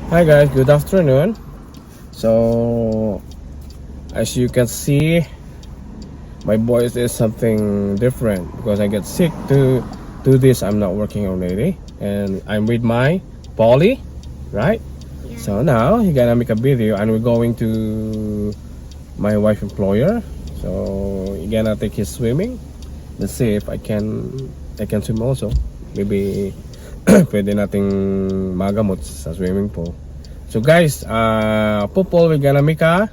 Hi guys, good afternoon. So as you can see, my voice is something different because I get sick to do this. I'm not working already and I'm with my Polly, right? Yeah. So now you're gonna make a video and we're going to my wife employer. So you're gonna take his swimming. Let's see if I can swim also. Maybe pwede nating magamot sa swimming pool. So guys, Popol, we're gonna make a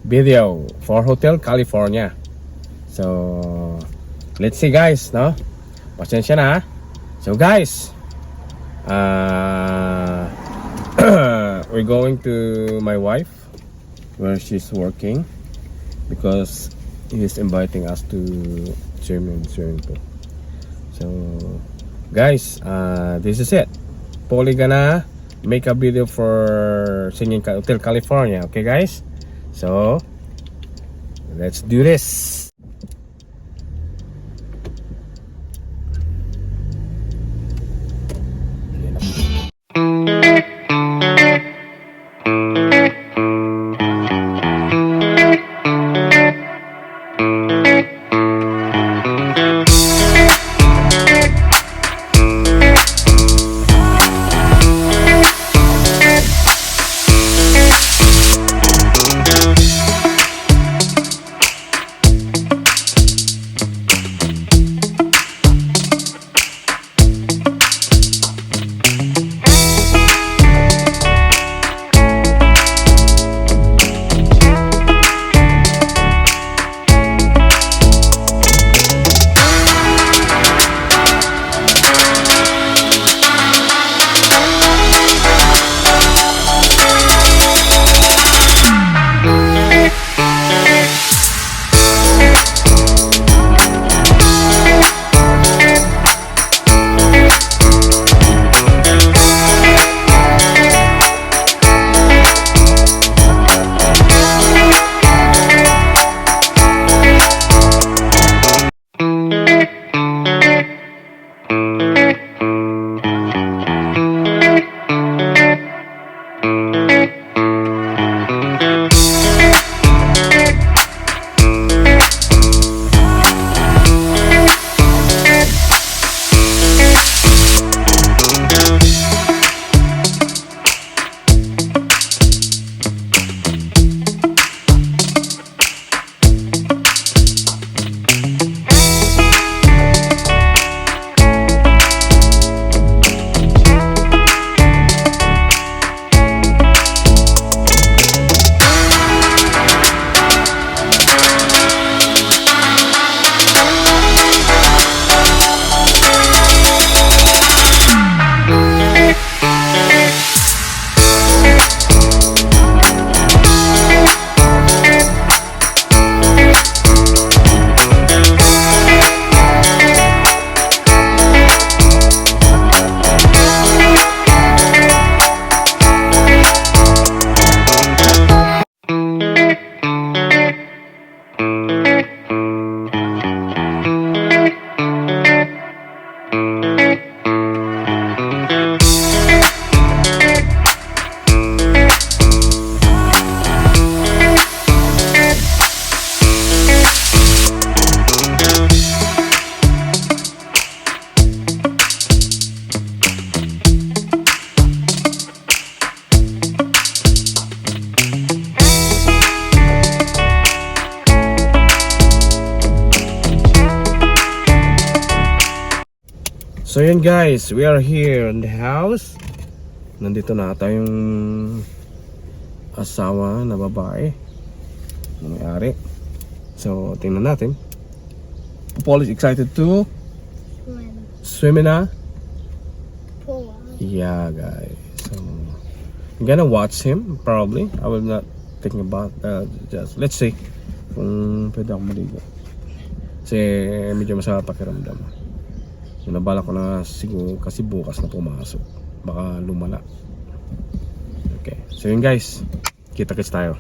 video for Hotel California. So let's see guys, no? Pasensya na. So guys, we're going to my wife where she's working because he's inviting us to swimming pool. So guys, this is it. Polly gonna make a video for singing Hotel California. Okay guys, so let's do this. So yun guys, we are here in the house. Nandito na ata yung asawa na babae na may-ari. So tingnan natin. Paul is excited to swim in a Pool. yeah guys. So I'm gonna watch him probably. I will not think about just let's see kung pwede ako maligo. Kasi medyo masama pakiramdam. So nabala ko na siguro kasi bukas na pumasok. Baka lumala. Okay. So yun guys. Kita-kits tayo.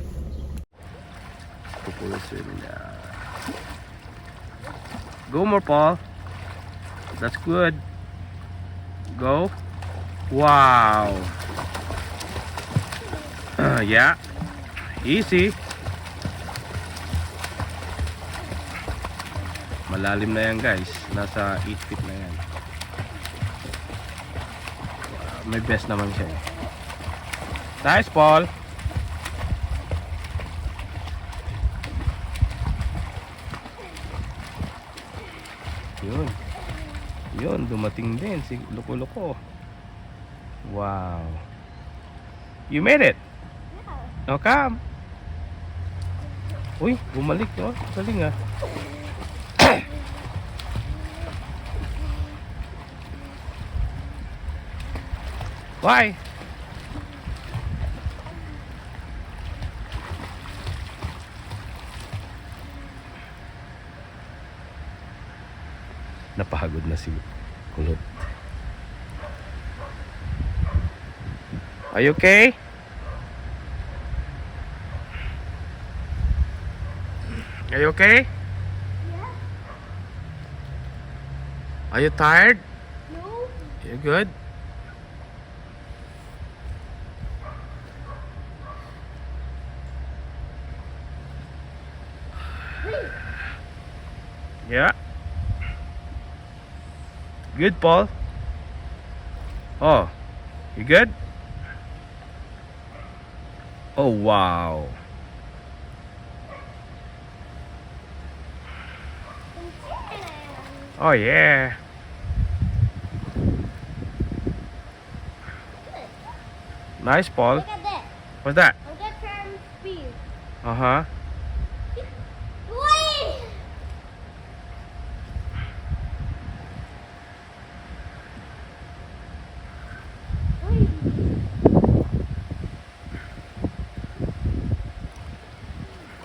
Go more Paul. That's good. Go. Wow. Yeah. Easy. Malalim na yan guys. Nasa 8 feet na yan. May best naman siya. Nice, Paul. Yun. Yun, dumating din si Loko-Loko. Wow. You made it. Oh, come. Uy, bumalik, no? Galing ah. Why? Napahagod na si Kulot. Are you okay? Are you okay? Are you tired? No. You good? Yeah. Good, Paul. Oh, you good? Oh, wow. Oh, yeah. Nice, Paul. Look at this. What's that? I'm gonna try and speed. Uh-huh. Wait!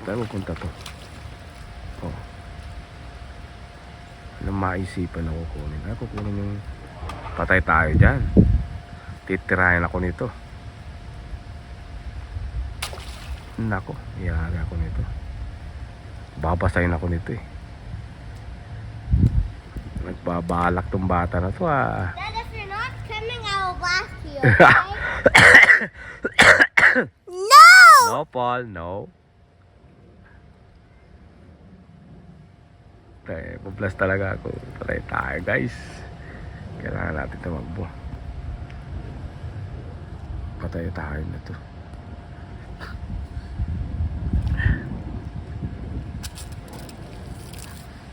Saan pupunta to? Oh. Nang maisipan ako kunin. Ay, kukunin yung patay tayo dyan. Titirahin ako nito. Nako, iyari ako nito. Babasahin ako nito eh. Nagbabalak tong bata na to ah. Dad, if you're not coming, I will blast you, okay? No! No, Paul, no. Puplas talaga ako. Patay tayo guys. Kailangan natin tumakbo. Patay tayo na to.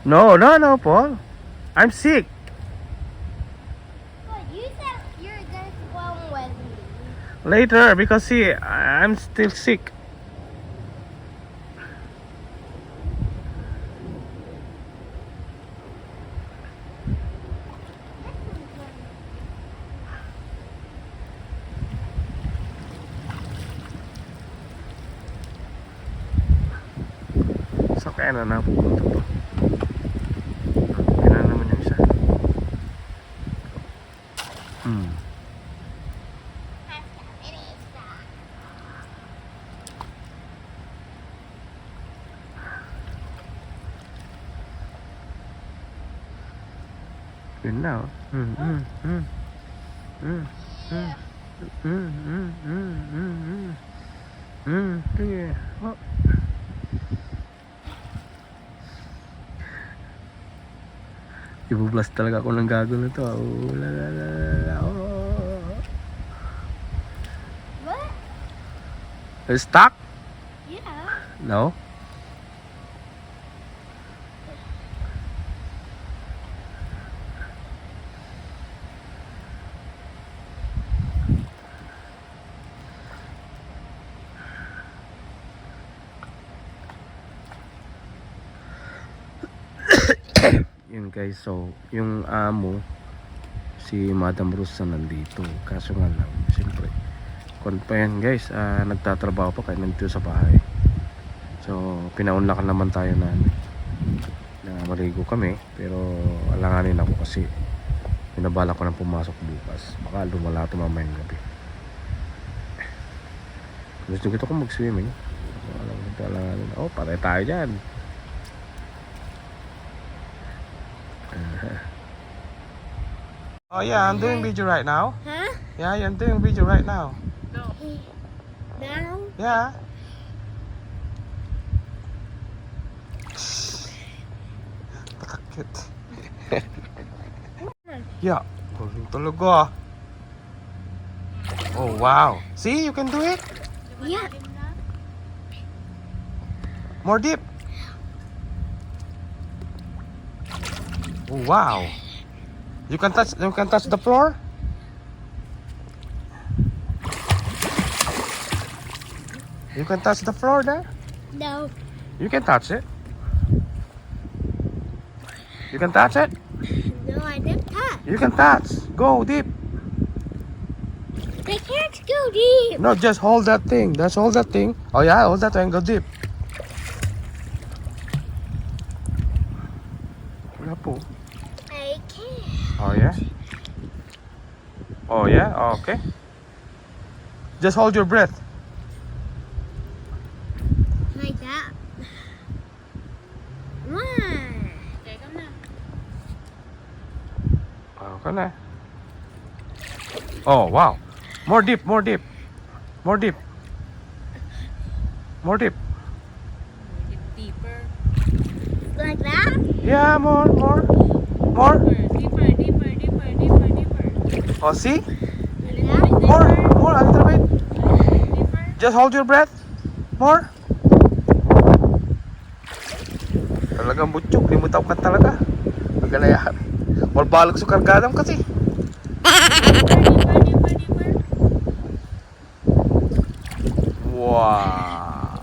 No, Paul. I'm sick. But you said you're gonna swim with me. Later, because see, I'm still sick. So, kaya na pupunta to. Kaya naman yung isa. Yun na oh. Sige. Oh. Ibu-blast talaga ako ng gago na to. Oh, la la la la. Oh. What? It's stuck? Yeah. No. Yun guys, so yung amo si Madam Rusa nandito, kaso nga lang siyempre kung pa yan guys, nagtatrabaho pa kayo nandito sa bahay, so pinaunlakan naman tayo na maligo kami, pero alanganin ako kasi pinabala ko nang pumasok bukas, baka lumala ito mamayang gabi. Gusto ko mag-swimming, alanganin, oh patay tayo dyan. Oh yeah, I'm doing video right now. Huh? Yeah, I'm doing video right now. Now? Yeah. Patakit. Yeah. Galing talaga. Oh, wow. See, you can do it. Yeah. More deep. Oh, wow. You can touch the floor. You can touch the floor there. No. You can touch it. You can touch it. No, I didn't touch. You can touch. Go deep. I can't go deep. No, just hold that thing. Just hold that thing. Oh yeah, hold that thing. Go deep. Wala po. I can't. Oh yeah. Oh yeah. Oh, okay. Just hold your breath. Like that. One. Okay na. Oh wow. More deep. More deep. More deep. More deep. Deeper. Like that? Yeah, more. More. Deeper, deeper, deeper, deeper, deeper. Oh, see? A little bit More. deeper. More. A little bit. Deeper. Just hold your breath. More. Talagang butchok. Limutaw ka talaga. Magalayahan. Walbalag sa kargadam kasi. Deeper, deeper, deeper, deeper. Wow.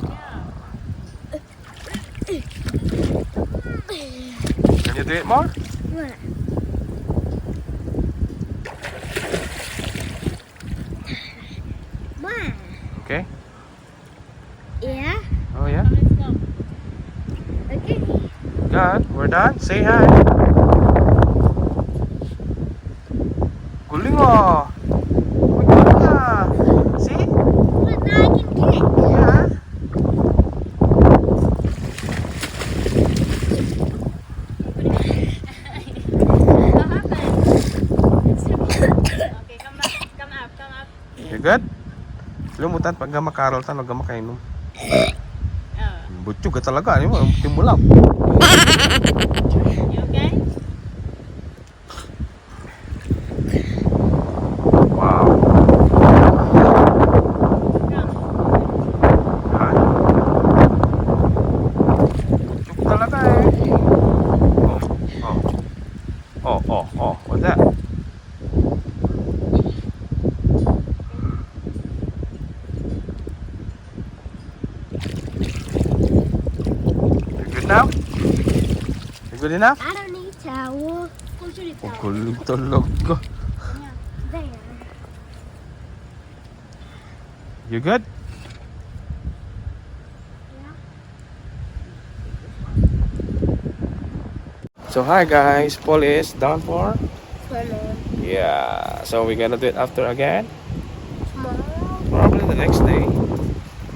Can you do it more? One. One. Okay. Yeah. Oh yeah. Let's go. Okay. Done. We're done. Say hi. Guling oh. Uy, galing ah. See? But now I can kick. Yeah. What happened? Okay, come back. Come up, come up. You good? Lumutan pag makarol tan wag makainom. Butchok ka talaga, ano mo? Timulap. You okay? Wow. Come. Hi. Butchok talaga eh. Oh. What's that? You good now? You good enough? I don't need towel. Push it Oh, down. kulig talaga. There. You good? So hi guys, Paul is done for? Swimming. Yeah, so we're gonna do it after again? Tomorrow. Probably the next day.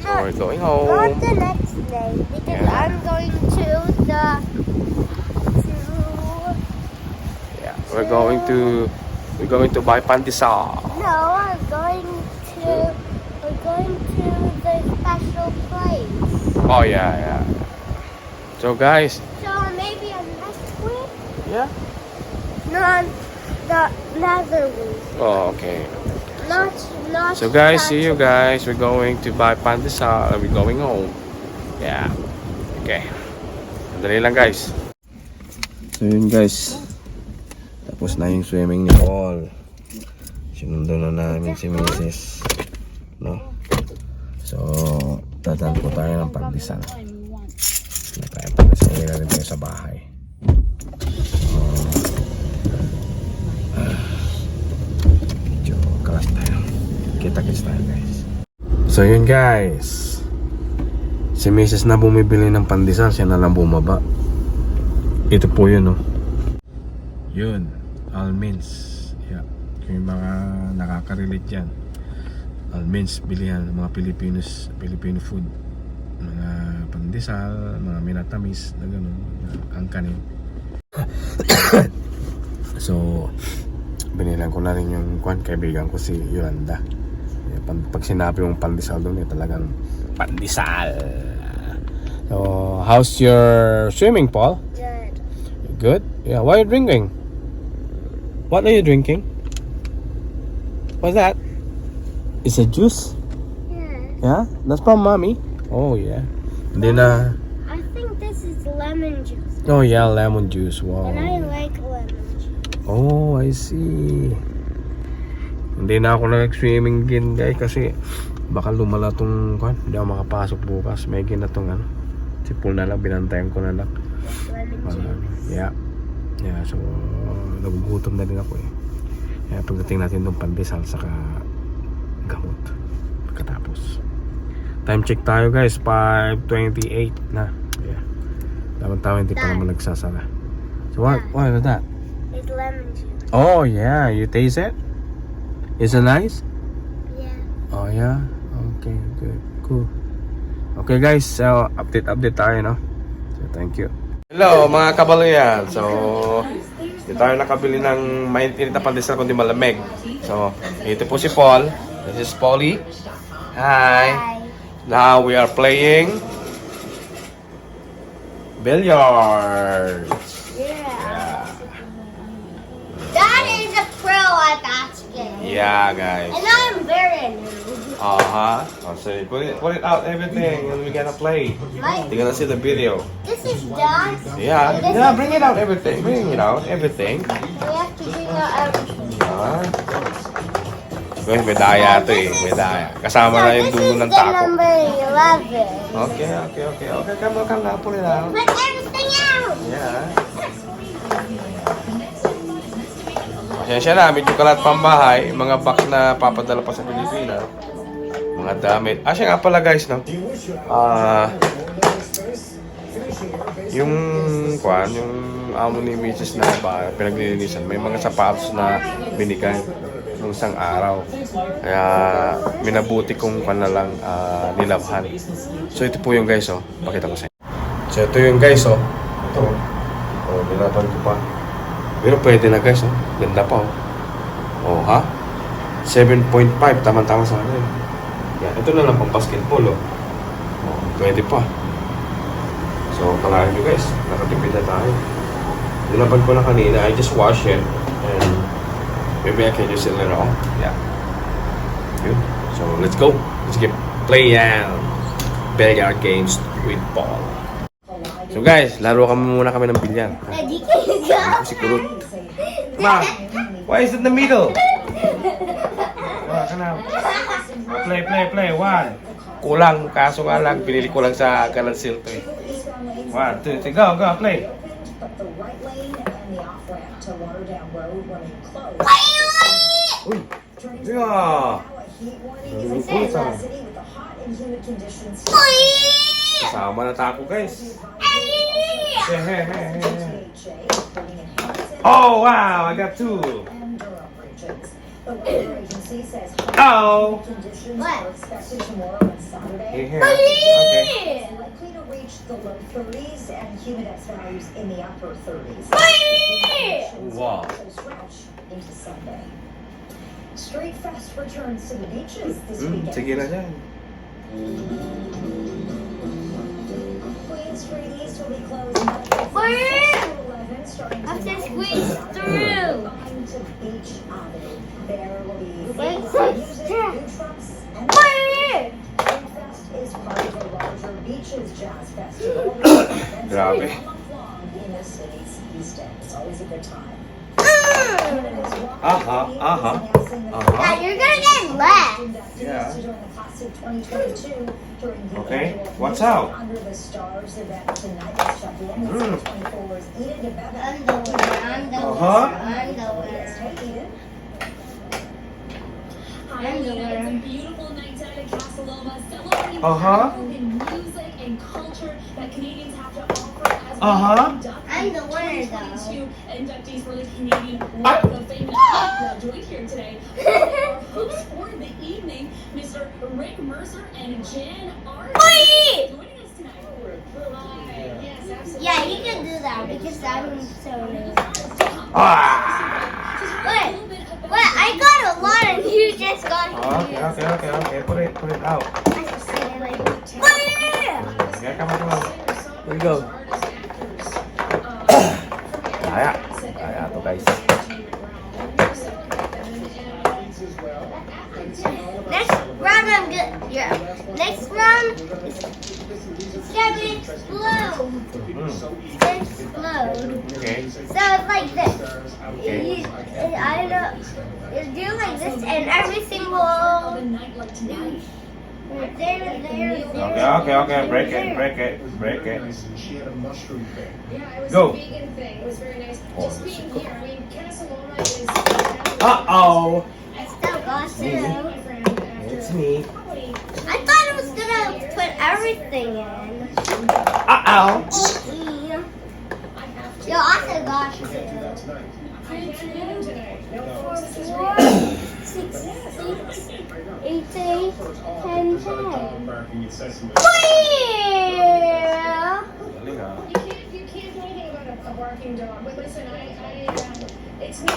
So No, we're going not home. the next day because Yeah. I'm going to Yeah, we're going to buy pandesal. no, we're going to the special place. Oh yeah. So guys, So maybe a next week? yeah. Not the another week. Oh okay. Not So guys, see you guys. We're going to buy pandesal and we're going home. Yeah. Okay. Sandali lang guys. So yun guys. Tapos na yung swimming ni Paul. Sinundo na namin si Mrs. No? So, dadaan po tayo ng pandesal. Hindi tayo pandesal. Uwi na rin tayo sa bahay. Medyo kalas tayo. Kita-kits tayo guys. So yun guys. Si Mrs. na bumibili ng pandesal. Siya na lang bumaba. Ito po yun no. Yun. Almonds. Yeah. Yung mga nakaka-relate dyan. Almonds, bilihan ng mga Filipino food. Mga pandesal, mga minatamis na gano'n, angkanin. So, binilang ko na rin yung kaibigan ko si Yolanda. Pag sinabi mong pandesal doon, talagang pandesal. So, how's your swimming, Paul? Good. Good? Yeah, what are you drinking? What are you drinking? What's that? Is it juice? Yeah. Yeah? That's from mommy? Oh, yeah. And then, I think this is lemon juice. oh yeah, lemon juice. Wow. And I like lemon juice. Oh, I see. Hindi na ako nag-swimming din, guys, kasi baka lumala tong kan. Hindi ako makapasok bukas. May gina tong ano. Sipul na lang, binantayan ko na lang. Lemon juice. Yeah. Yeah, so nagugutom na din ako eh. Kaya pagdating natin tong pandesal saka gamot. Pagkatapos. Time check tayo, guys. 5:28 na. Yeah. Tama-tama hindi pa naman nagsasara. So what is that? It's lemon juice. Oh yeah, you taste it? Is it nice? Yeah. Oh yeah? Okay, good. Cool. Okay guys, so update tayo, no? So thank you. Hello mga kabalayan. So, hindi tayo nakabili ng mainit na pandesal kundi malamig. So, ito po si Paul. This is Paulie. Hi. Bye. Now we are playing billiards. Yeah. Dad is a pro at that game. Yeah, guys. And I'm very new. Oh, so put it out everything and we're gonna play. Like, You're gonna see the video. this is Dad's. Yeah, This yeah, is- bring it out everything. Bring it out everything. We have to bring out everything. Guys, medaya ito eh. Medaya. Kasama na yung this dulo is ng the tako. number 11. Okay. Come na. Pull it out. Put everything out. Yeah. Pasensya na, medyo kalat pambahay. Mga box na papadala pa sa Pilipinas. Mga damit. Siya nga pala guys, no? Yung amo ni Mrs. na ba, pinaglilinisan, may mga sapatos na binigay nung isang araw. Kaya minabuti kong lang nilabhan. So ito po yung guys, oh. Pakita ko sa inyo. So ito yung guys, oh. Ito. Oh, nilabhan ko pa. Pero pwede na guys, oh. Ganda pa, oh. Oh, ha? 7.5, tama-tama sa akin. Yan, ito na lang pang basketball, oh. Oh, pwede pa. So, kalahin nyo guys, nakatipid na tayo. Nilabhan ko na kanina, I just wash it and maybe I can use it later on. Yeah. Good. So, let's go. Let's get playing billiard games with Paul. So guys, laro muna kami ng billiard. Daddy, can you go? Ako si Kurut. Ma, why is it in the middle? Play. One. Kulang, kaso nga lang, binili ko lang sa Galansil to eh. 1, 2, 3, go, play. Uy, yeah. Kasama na tako guys. Hey. Oh wow, I got 2. Oh. What? Here. Okay. Likely to reach the low 30s and humidex values in the upper 30s. Wow. Stretch into Sunday. Street Fest returns to the beaches this Sige weekend. na dyan. Queen Street East will be closed Monday Wait. to 11, starting I have to tonight. squeeze through. Going to Beach Avenue. There will be Wait, music, sister. food trucks, and Wait. Queen Fest is part of a larger Beaches Jazz Festival. Grabe. In the city's East End. It's always a good time. Aha. Dad, you're gonna get left. Yeah. During the class of 2022, during the Okay, annual what's Music out? Under the Stars event tonight, let's check in with 24's Eden Gebebe. Uh-huh. Yes, hey, Eden. Hi, Alina. It's a beautiful night down in Casa Loma, celebrating Uh-huh. the music and culture that Canadians have to offer as Uh-huh. we induct I'm the winner, 2022 inductees for the Canadian Walk of Fame. Now joined here today are our hosts for the evening, Mr. Rick Mercer and Jan Art. Wait! Joining us tonight. Hi. Yes, absolutely. Yeah, you can do that because I'm so new. Ah! Just a What? little bit about What? I I got a lot and you just got Okay. Put it out. I just say it like, "Wah!" Okay, come on. Here we go. Kaya to guys. Next round I'm good. Yeah. Next round is it's gonna be explode. It's gonna explode. Okay. So it's like this. I don't. It's do like this, and every single. Okay. Break it. She had a mushroom thing. Yeah, it was Go. a vegan thing. It was very nice. Oh, Just being here. I mean, Casalona is. Uh-oh. I still got two. My friend after It's me. probably I thought it was gonna put everything in. Uh-oh. I have to. Yo, I also got two. I can do them today. No, folks, this is 4, real. 6, 8, 10. Barking at Sesame. Well, You can't do anything about a barking dog. But listen, it's me.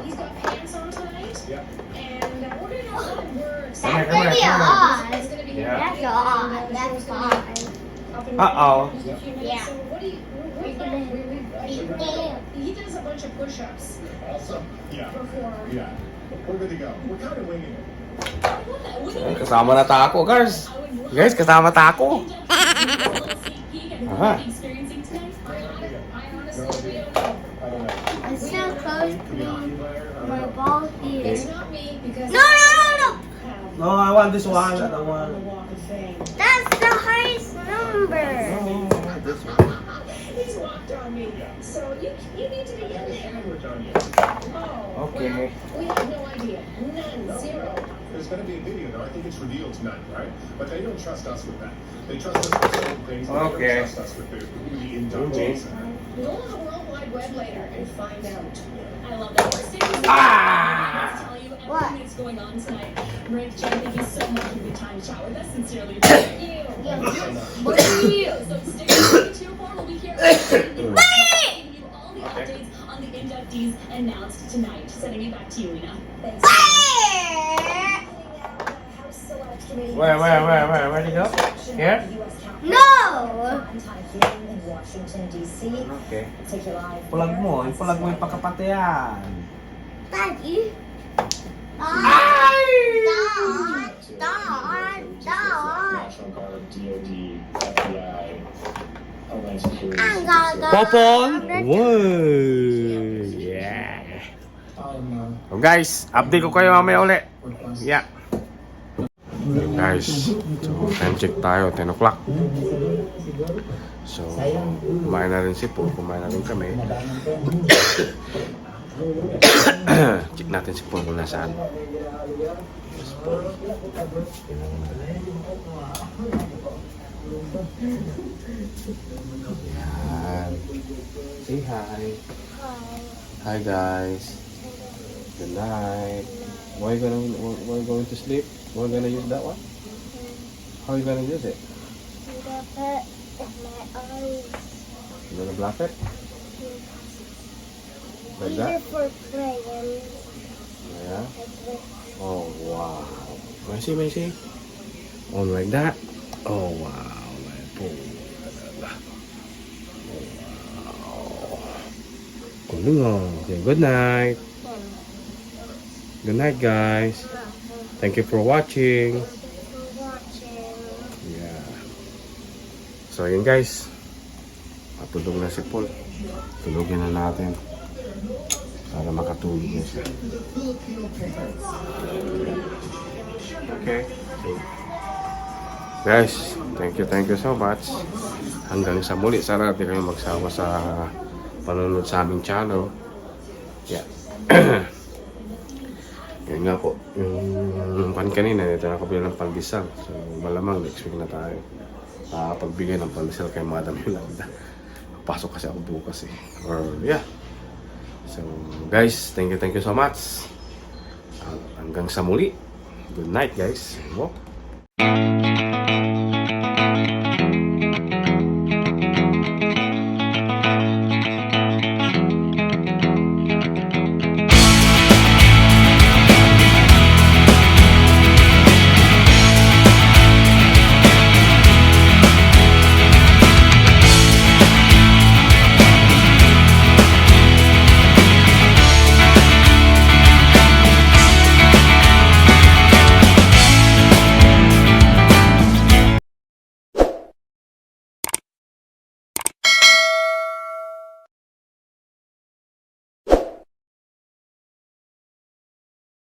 He's got pants on tonight. Yeah. And we're gonna know how it works. that's gonna be odd. It's gonna be Yeah. That's odd. That's fine. up and Uh-oh. running in a few minutes. Yeah. So what do you? He does a bunch of push-ups Awesome. Yeah. before. Yeah. We're good to go. We're kind of winging it. Kasama na tako, guys. Guys, kasama tako. Aha. Experiencing tonight? I honestly, we don't know. I don't know. I'm so close Could be a hockey player. I don't my know. ball here. It's not me because No. No, I want this one. That on the one. Walk of Fame. That's the highest number. He's walked on me. So you need to be in there. Sandwich on you. Oh. Okay. Well, we have no idea. None. Zero. There's going to be a video, though. I think it's revealed tonight, right? But they don't trust us with that. They trust us with certain things, but Okay. they don't trust us with the inductees. Go on the World Wide Web later and find out. I love that. We're staying Ah! tell you everything What? that's going on tonight. Rick, Jen, thank you so much for your time to chat with us. Sincerely, thank you. Thank you. So stick around to your phone. We'll be here. Giving you all the updates on the inductees announced tonight. Sending it back to you, Lena. Thanks. Where you go? Here? No. Washington, D.C. Okay. Take you live. Pulag mo yung pakapate yan. Daddy. National Guard, DOD, FBI, Homeland Security. I'm gonna go. Popon! Whoa! Yeah! So guys, update ko kayo mamaya ulit. Yeah. Guys, so time check tayo, 10 o'clock. So, kumain na rin si Paul, kumain na rin kami. Check natin si Paul kung nasaan. Yes, Paul. Yan. Say hi. Hi guys. Good night. Why you going to sleep? We're gonna use that one? How are you gonna use it? You gonna block it? Like that? For playing. Yeah. Oh wow. Messi. On like that. Oh wow. Wow. Okay, good night. Good night guys. Thank you for watching. Yeah. So yun guys. Matulog na si Paul. Tulogin na natin. Para makatulog na siya. Okay. So, guys, thank you so much. Hanggang sa muli. Sana natin kayo magsawa sa panonood sa aming channel. Yeah. Yun nga po. Yung pan kanina, ito nakabili ng pandesal. So, malamang next week na tayo. Pagbigay ng pandesal kay Madam Yolanda. Pasok kasi ako bukas eh. Or, yeah. So, guys, thank you so much. Hanggang sa muli. Good night, guys. Walk.